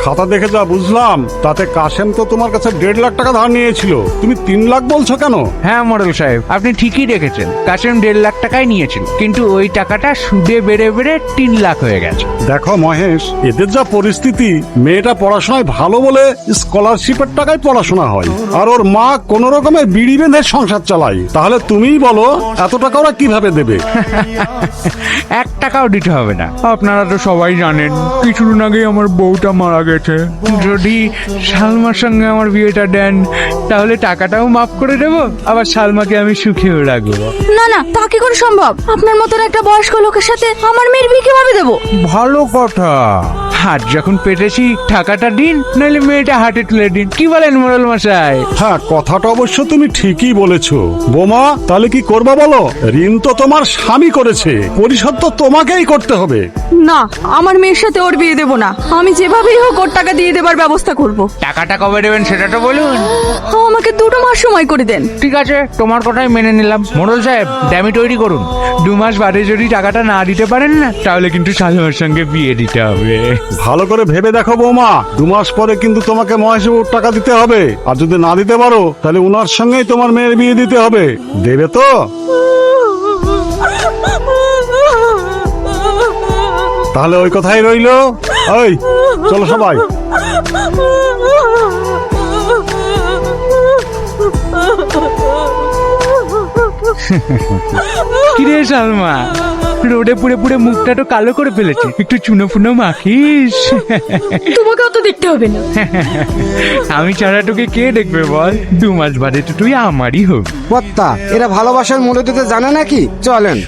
খাতা দেখে যা বুঝলাম তাতে কাশেম তো তোমার কাছে 1.5 লাখ টাকা ধার নিয়েছিল, তুমি 3 লাখ বলছো কেন? হ্যাঁ মোড়ল সাহেব, আপনি ঠিকই দেখেছেন, কাশেম 1.5 লাখ টাকাই নিয়েছিল, কিন্তু ওই টাকাটা সুদে বেড়ে বেড়ে 3 লাখ হয়ে গেছে। দেখো মহেশ, এদের যা পরিস্থিতি, মেয়েটা পড়াশোনায় ভালো বলে স্কলারশিপের টাকায় পড়াশোনা হয়, আর ওর মা কোন রকমে বিড়ি বেঁধে সংসার চালায়। তাহলে তুমিই বলো এত টাকা ওরা কিভাবে দেবে? 1 টাকাও দিতে হবে না। আপনারা তো সবাই জানেন কিছুদিন আগে আমার বউটা মারা গেছে। যদি সালমার সঙ্গে আমার বিয়েটা দেন তাহলে টাকাটাও মাফ করে দেবো, আবার সালমাকে আমি সুখেও রাখবো। না না, তা কি করে সম্ভব? আপনার মতন একটা বয়স্ক লোকের সাথে আমার মেয়ের বিয়ে কিভাবে দেবো? ভালো কথা, হাত যখন পেটেছি টাকাটা দিন, নাহলে মেয়েটা হাটে তুলে দিন। কি বলেন মোড়ল মশাই? হ্যাঁ, কথাটা অবশ্য তুমি ঠিকই বলেছো। বোমা, তাহলে কি করবা বলো? ঋণ তো তোমার স্বামী করেছে, পরিশোধ তো তোমাকেই করতে হবে। না, আমার মেয়ের সাথে ওর বিয়ে দেবো না। আমি যেভাবেই হোক ওর টাকা দিয়ে দেবার ব্যবস্থা করব। টাকাটা কবে দেবেন সেটা তো বলুন। আমাকে 2 মাস সময় করে দেন। ঠিক আছে, তোমার কথাই মেনে নিলাম। মোড়ল সাহেব, ড্যামি তৈরি করুন। 2 মাস বাদে যদি টাকাটা না দিতে পারেন না, তাহলে কিন্তু সালমার সঙ্গে বিয়ে দিতে হবে। ভালো করে ভেবে দেখো বৌমা, 2 মাস পরে কিন্তু তোমাকে মহেশবাবুর টাকা দিতে হবে, আর যদি না দিতে পারো তাহলে উনার সঙ্গেই তোমার মেয়ের বিয়ে দিতে হবে। দেবে তো? তাহলে ওই কথাই রইলো। ওই চলো সবাই। কিরে সালমা, রোদে পুড়ে পুড়ে মুখটা তো কালো করে ফেলেছে, একটু চুনো ফুনো মাখিস। তোমাকে অত দেখতে হবে না। আমি ছাড়া তোকে কে দেখবে বল? 2 মাস বাদে তো তুই আমারই হোক। কর্তা, এরা ভালোবাসার মূল্য দিতে জানে নাকি? চলেন।